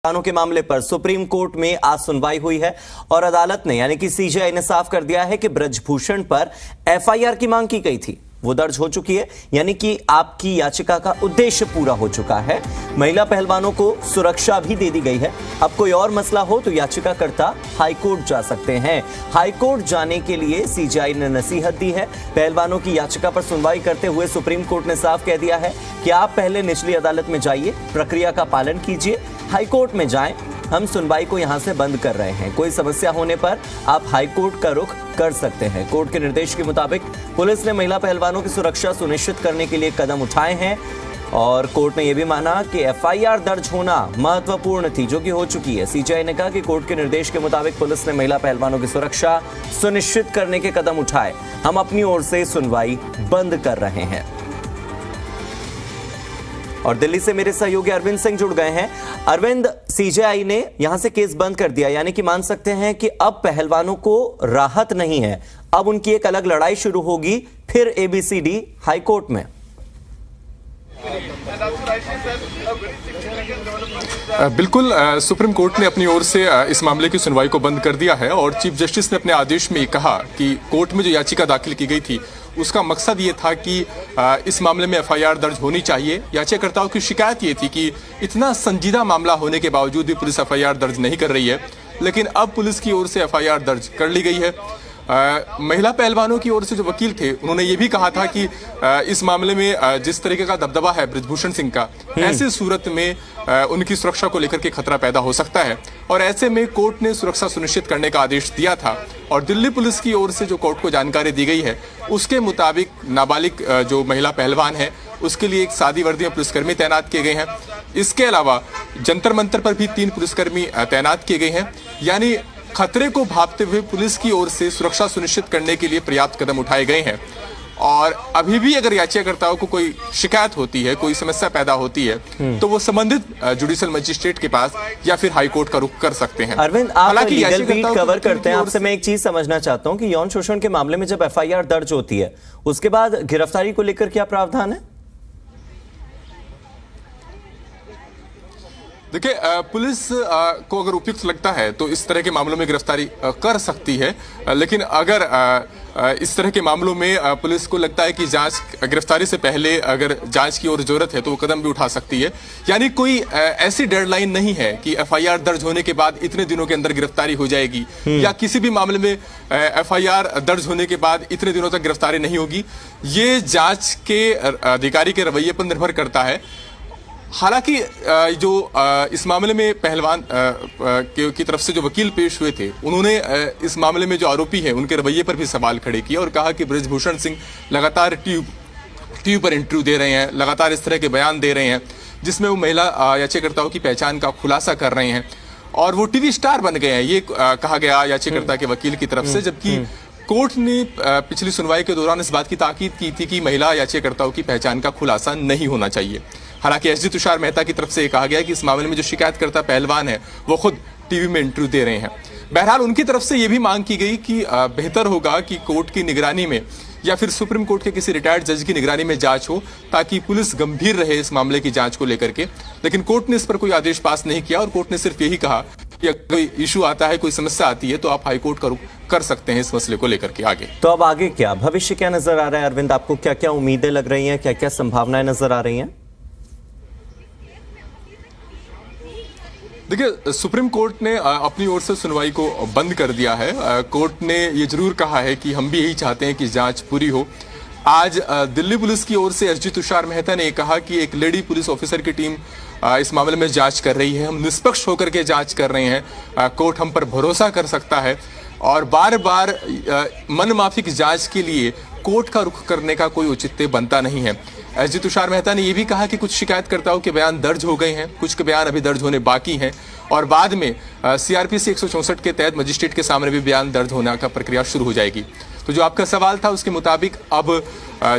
के मामले पर सुप्रीम कोर्ट में आज सुनवाई हुई है और अदालत ने यानी कि सीजेआई ने साफ कर दिया है कि ब्रजभूषण पर एफआईआर की मांग की गई थी, वो दर्ज हो चुकी है। यानी कि आपकी याचिका का उद्देश्य पूरा हो चुका है। महिला पहलवानों को सुरक्षा भी दे दी गई है। अब कोई और मसला हो तो याचिकाकर्ता हाईकोर्ट जा सकते हैं। हाईकोर्ट जाने के लिए सीजेआई ने नसीहत दी है। पहलवानों की याचिका पर सुनवाई करते हुए सुप्रीम कोर्ट ने साफ कह दिया है कि आप पहले निचली अदालत में जाइए, प्रक्रिया का पालन कीजिए, हाईकोर्ट में जाएं। हम सुनवाई को यहां से बंद कर रहे हैं। कोई समस्या होने पर आप हाईकोर्ट का रुख कर सकते हैं। कोर्ट के निर्देश के मुताबिक पुलिस ने महिला पहलवानों की सुरक्षा सुनिश्चित करने के लिए कदम उठाए हैं और कोर्ट ने यह भी माना कि एफआईआर दर्ज होना महत्वपूर्ण थी, जो कि हो चुकी है। सीजेआई ने कहा कि कोर्ट के निर्देश के मुताबिक पुलिस ने महिला पहलवानों की सुरक्षा सुनिश्चित करने के कदम उठाए। हम अपनी ओर से सुनवाई बंद कर रहे हैं। और दिल्ली से मेरे सहयोगी अरविंद सिंह जुड़ गए हैं। अरविंद, सीजेआई ने यहां से केस बंद कर दिया, यानी कि मान सकते हैं कि अब पहलवानों को राहत नहीं है, अब उनकी एक अलग लड़ाई शुरू होगी फिर एबीसीडी हाईकोर्ट में। बिल्कुल, सुप्रीम कोर्ट ने अपनी ओर से इस मामले की सुनवाई को बंद कर दिया है और चीफ जस्टिस ने अपने आदेश में कहा कि कोर्ट में जो याचिका दाखिल की गई थी उसका मकसद ये था कि इस मामले में एफआईआर दर्ज होनी चाहिए। याचिकाकर्ताओं की शिकायत ये थी कि इतना संजीदा मामला होने के बावजूद भी पुलिस एफआईआर दर्ज नहीं कर रही है, लेकिन अब पुलिस की ओर से एफआईआर दर्ज कर ली गई है। महिला पहलवानों की ओर से जो वकील थे उन्होंने ये भी कहा था कि इस मामले में जिस तरीके का दबदबा है ब्रजभूषण सिंह का, ऐसी सूरत में उनकी सुरक्षा को लेकर के खतरा पैदा हो सकता है और ऐसे में कोर्ट ने सुरक्षा सुनिश्चित करने का आदेश दिया था। और दिल्ली पुलिस की ओर से जो कोर्ट को जानकारी दी गई है उसके मुताबिक नाबालिग जो महिला पहलवान है उसके लिए एक सादी वर्दी में पुलिसकर्मी तैनात किए गए हैं। इसके अलावा जंतर मंतर पर भी 3 पुलिसकर्मी तैनात किए गए हैं। यानी खतरे को भांपते हुए पुलिस की ओर से सुरक्षा सुनिश्चित करने के लिए पर्याप्त कदम उठाए गए हैं। और अभी भी अगर याचिकाकर्ताओं को कोई शिकायत होती है, कोई समस्या पैदा होती है तो वो संबंधित जुडिशियल मजिस्ट्रेट के पास या फिर हाईकोर्ट का रुख कर सकते हैं। अरविंद, आप लीगल बीट कवर करते हैं, आपसे मैं एक चीज समझना चाहता हूं कि यौन शोषण के मामले में जब एफआईआर दर्ज होती है उसके बाद गिरफ्तारी को लेकर क्या प्रावधान है? देखिए, पुलिस को अगर उपयुक्त लगता है तो इस तरह के मामलों में गिरफ्तारी कर सकती है, लेकिन अगर इस तरह के मामलों में पुलिस को लगता है कि गिरफ्तारी से पहले अगर जांच की ओर जरूरत है तो वो कदम भी उठा सकती है। यानी कोई ऐसी डेडलाइन नहीं है कि एफआईआर दर्ज होने के बाद इतने दिनों के अंदर गिरफ्तारी हो जाएगी या किसी भी मामले में एफआईआर दर्ज होने के बाद इतने दिनों तक गिरफ्तारी नहीं होगी। ये जांच के अधिकारी के रवैये पर निर्भर करता है। हालांकि जो इस मामले में पहलवान की तरफ से जो वकील पेश हुए थे उन्होंने इस मामले में जो आरोपी है उनके रवैये पर भी सवाल खड़े किए और कहा कि ब्रजभूषण सिंह लगातार टीवी पर इंटरव्यू दे रहे हैं, लगातार इस तरह के बयान दे रहे हैं जिसमें वो महिला याचिकाकर्ताओं की पहचान का खुलासा कर रहे हैं और वो टीवी स्टार बन गए हैं, ये कहा गया याचिकाकर्ता के वकील की तरफ से। जबकि कोर्ट ने पिछली सुनवाई के दौरान इस बात की ताकीद की थी कि महिला याचिकाकर्ताओं की पहचान का खुलासा नहीं होना चाहिए। हालांकि एसजी तुषार मेहता की तरफ से कहा गया कि इस मामले में जो शिकायतकर्ता पहलवान है वो खुद टीवी में इंटरव्यू दे रहे हैं। बहरहाल उनकी तरफ से यह भी मांग की गई कि बेहतर होगा कि कोर्ट की निगरानी में या फिर सुप्रीम कोर्ट के किसी रिटायर्ड जज की निगरानी में जांच हो ताकि पुलिस गंभीर रहे इस मामले की जांच को लेकर के। लेकिन कोर्ट ने इस पर कोई आदेश पास नहीं किया और कोर्ट ने सिर्फ यही कहा कि अगर कोई इशू आता है, कोई समस्या आती है तो आप हाईकोर्ट का रुख कर सकते हैं इस मसले को लेकर के आगे। तो अब आगे क्या भविष्य क्या नजर आ रहा है अरविंद? आपको क्या क्या उम्मीदें लग रही हैं, क्या क्या संभावनाएं नजर आ रही हैं? देखिए, सुप्रीम कोर्ट ने अपनी ओर से सुनवाई को बंद कर दिया है। कोर्ट ने ये जरूर कहा है कि हम भी यही चाहते हैं कि जांच पूरी हो। आज दिल्ली पुलिस की ओर से एसजी तुषार मेहता ने कहा कि एक लेडी पुलिस ऑफिसर की टीम इस मामले में जांच कर रही है, हम निष्पक्ष होकर के जांच कर रहे हैं, कोर्ट हम पर भरोसा कर सकता है और बार बार मनमाफिक जांच के लिए कोर्ट का रुख करने का कोई औचित्य बनता नहीं है। एसजी तुषार मेहता ने यह भी कहा कि कुछ शिकायतकर्ताओं के बयान दर्ज हो गए हैं, कुछ के बयान अभी दर्ज होने बाकी हैं और बाद में सीआरपीसी 164 के तहत मजिस्ट्रेट के सामने भी बयान दर्ज होने का प्रक्रिया शुरू हो जाएगी। तो जो आपका सवाल था उसके मुताबिक अब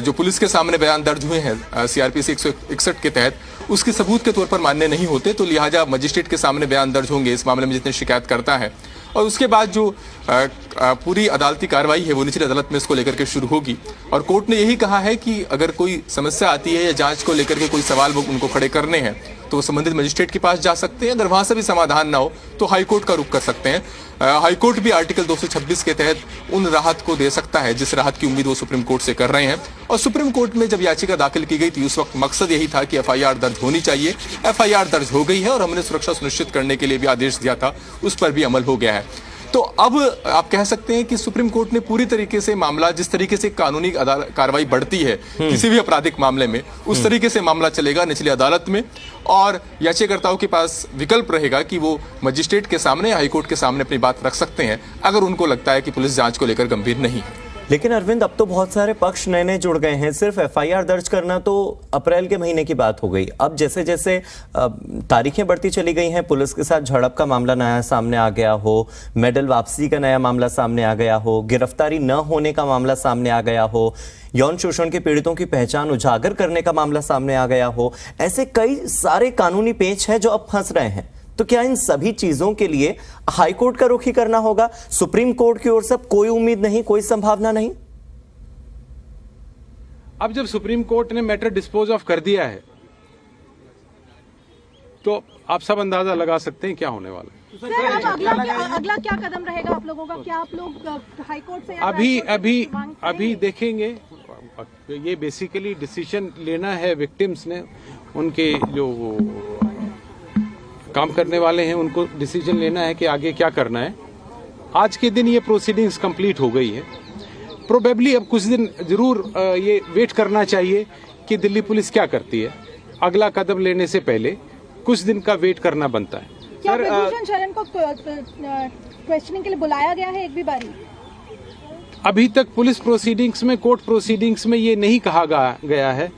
जो पुलिस के सामने बयान दर्ज हुए हैं सीआरपीसी 161 के तहत उसके सबूत के तौर पर मान्य नहीं होते, तो लिहाजा मजिस्ट्रेट के सामने बयान दर्ज होंगे इस मामले में जितने शिकायतकर्ता हैं और उसके बाद जो पूरी अदालती कार्रवाई है वो निचली अदालत में इसको लेकर के शुरू होगी। और कोर्ट ने यही कहा है कि अगर कोई समस्या आती है या जांच को लेकर के कोई सवाल वो उनको खड़े करने हैं तो वो संबंधित मजिस्ट्रेट के पास जा सकते हैं। अगर वहां से भी समाधान ना हो तो हाईकोर्ट का रुख कर सकते हैं। हाईकोर्ट भी आर्टिकल 226 के तहत उन राहत को दे सकता है जिस राहत की उम्मीद वो सुप्रीम कोर्ट से कर रहे हैं। और सुप्रीम कोर्ट में जब याचिका दाखिल की गई थी उस वक्त मकसद यही था कि एफआईआर दर्ज होनी चाहिए। एफआईआर दर्ज हो गई है और हमने सुरक्षा सुनिश्चित करने के लिए भी आदेश दिया था, उस पर भी अमल हो गया है। तो अब आप कह सकते हैं कि सुप्रीम कोर्ट ने पूरी तरीके से मामला, जिस तरीके से कानूनी कार्रवाई बढ़ती है किसी भी आपराधिक मामले में, उस तरीके से मामला चलेगा निचली अदालत में और याचिकाकर्ताओं के पास विकल्प रहेगा कि वो मजिस्ट्रेट के सामने, हाईकोर्ट के सामने अपनी बात रख सकते हैं अगर उनको लगता है कि पुलिस जांच को लेकर गंभीर नहीं है। लेकिन अरविंद, अब तो बहुत सारे पक्ष नए नए जुड़ गए हैं। सिर्फ एफआईआर दर्ज करना तो अप्रैल के महीने की बात हो गई। अब जैसे जैसे तारीखें बढ़ती चली गई हैं, पुलिस के साथ झड़प का मामला नया सामने आ गया हो, मेडल वापसी का नया मामला सामने आ गया हो, गिरफ्तारी न होने का मामला सामने आ गया हो, यौन शोषण के पीड़ितों की पहचान उजागर करने का मामला सामने आ गया हो, ऐसे कई सारे कानूनी पेच हैं जो अब फंस रहे हैं। तो क्या इन सभी चीजों के लिए हाईकोर्ट का रुख ही करना होगा? सुप्रीम कोर्ट की ओर से कोई उम्मीद नहीं, कोई संभावना नहीं? अब जब सुप्रीम कोर्ट ने मैटर डिस्पोज ऑफ कर दिया है तो आप सब अंदाजा लगा सकते हैं क्या होने वाला है। सर, अब अगला क्या कदम रहेगा आप लोगों का? क्या आप लोग हाईकोर्ट से अभी देखेंगे। ये बेसिकली डिसीजन लेना है विक्टिम्स ने, उनके जो काम करने वाले हैं उनको डिसीजन लेना है कि आगे क्या करना है। आज के दिन ये प्रोसीडिंग्स कंप्लीट हो गई है। प्रोबेबली अब कुछ दिन जरूर ये वेट करना चाहिए कि दिल्ली पुलिस क्या करती है। अगला कदम लेने से पहले कुछ दिन का वेट करना बनता है। क्या ब्रजभूषण शरण को क्वेश्चनिंग के लिए बुलाया गया है एक भी बारी? अभी तक पुलिस प्रोसीडिंग्स में, कोर्ट प्रोसीडिंग्स में ये नहीं कहा गया है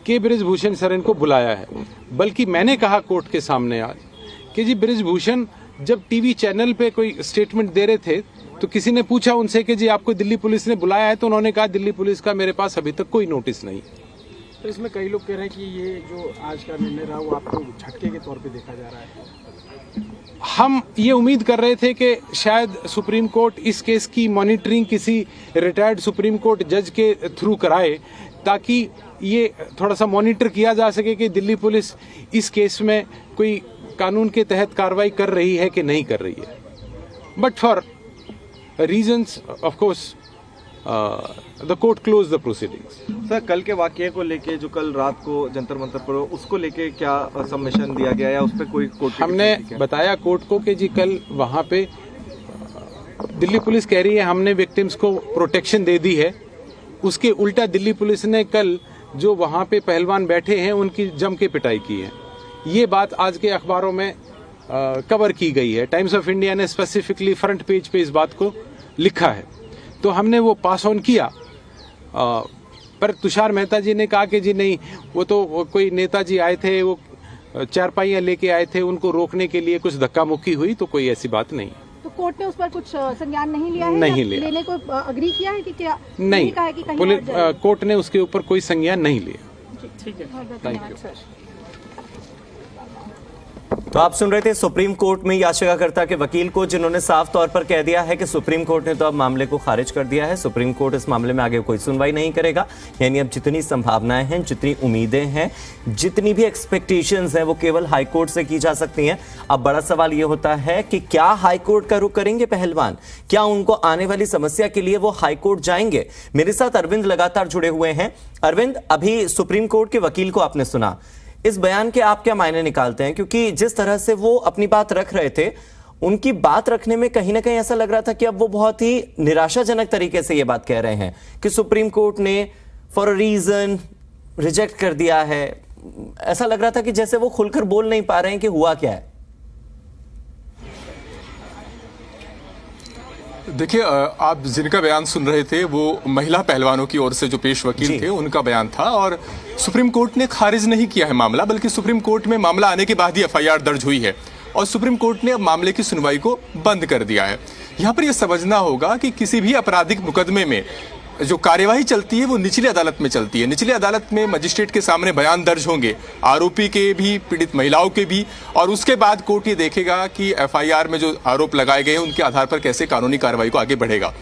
कि ब्रजभूषण शरण को बुलाया है, बल्कि मैंने कहा कोर्ट के सामने आज कि जी ब्रजभूषण जब टीवी चैनल पे कोई स्टेटमेंट दे रहे थे तो किसी ने पूछा उनसे कि जी आपको दिल्ली पुलिस ने बुलाया है, तो उन्होंने कहा दिल्ली पुलिस का मेरे पास अभी तक कोई नोटिस नहीं। तो इसमें कई लोग कह रहे हैं कि ये जो आज का निर्णय रहा वो आपको झटके के तौर पे देखा जा रहा है। हम ये उम्मीद कर रहे थे कि शायद सुप्रीम कोर्ट इस केस की मॉनिटरिंग किसी रिटायर्ड सुप्रीम कोर्ट जज के थ्रू कराए, ताकि ये थोड़ा सा मॉनिटर किया जा सके कि दिल्ली पुलिस इस केस में कोई कानून के तहत कार्रवाई कर रही है कि नहीं कर रही है। But for reasons of course the court close the proceedings. Sir, कल के वाकये को लेके जो कल रात को जंतर मंतर पर उसको लेके क्या सबमिशन दिया गया या उस पर कोई कोर्ट? हमने बताया कोर्ट को कि जी कल वहां पे दिल्ली पुलिस कह रही है हमने विक्टिम्स को प्रोटेक्शन दे दी है, उसके उल्टा दिल्ली पुलिस ने कल जो वहां पे पहलवान बैठे हैं उनकी जम के पिटाई की है। ये बात आज के अखबारों में कवर की गई है। टाइम्स ऑफ इंडिया ने स्पेसिफिकली फ्रंट पेज पे इस बात को लिखा है, तो हमने वो पास ऑन किया। पर तुषार मेहता जी ने कहा कि जी नहीं, वो तो कोई नेताजी आए थे, वो चारपाइयां लेके आए थे, उनको रोकने के लिए कुछ धक्का मुक्की हुई, तो कोई ऐसी बात नहीं। तो कोर्ट ने उस पर कुछ संज्ञान नहीं लिया है? नहीं लिया। लेने को अग्री किया है कि क्या? नहीं, कहा है कि कहीं कोर्ट ने उसके ऊपर कोई संज्ञान नहीं लिया। ठीक है, थैंक यू। तो आप सुन रहे थे सुप्रीम कोर्ट में याचिकाकर्ता के वकील को, जिन्होंने साफ तौर पर कह दिया है कि सुप्रीम कोर्ट ने तो अब मामले को खारिज कर दिया है। सुप्रीम कोर्ट इस मामले में आगे कोई सुनवाई नहीं करेगा। यानी अब जितनी संभावनाएं हैं, जितनी उम्मीदें हैं, जितनी भी एक्सपेक्टेशंस हैं, वो केवल हाईकोर्ट से की जा सकती हैं। अब बड़ा सवाल ये होता है कि क्या हाईकोर्ट का रुख करेंगे पहलवान? क्या उनको आने वाली समस्या के लिए वो हाईकोर्ट जाएंगे? मेरे साथ अरविंद लगातार जुड़े हुए हैं। अरविंद, अभी सुप्रीम कोर्ट के वकील को आपने सुना, इस बयान के आप क्या मायने निकालते हैं? क्योंकि जिस तरह से वो अपनी बात रख रहे थे, उनकी बात रखने में कहीं ना कहीं ऐसा लग रहा था कि अब वो बहुत ही निराशाजनक तरीके से ये बात कह रहे हैं कि सुप्रीम कोर्ट ने फॉर अ रीजन रिजेक्ट कर दिया है। ऐसा लग रहा था कि जैसे वो खुलकर बोल नहीं पा रहे हैं कि हुआ क्या है। देखिए, आप जिनका बयान सुन रहे थे वो महिला पहलवानों की ओर से जो पेश वकील थे उनका बयान था, और सुप्रीम कोर्ट ने खारिज नहीं किया है मामला, बल्कि सुप्रीम कोर्ट में मामला आने के बाद ही एफआईआर दर्ज हुई है और सुप्रीम कोर्ट ने अब मामले की सुनवाई को बंद कर दिया है। यहाँ पर यह समझना होगा कि किसी भी आपराधिक मुकदमे में जो कार्यवाही चलती है वो निचली अदालत में चलती है। निचली अदालत में मजिस्ट्रेट के सामने बयान दर्ज होंगे, आरोपी के भी, पीड़ित महिलाओं के भी, और उसके बाद कोर्ट ये देखेगा कि एफआईआर में जो आरोप लगाए गए हैं उनके आधार पर कैसे कानूनी कार्रवाई को आगे बढ़ेगा।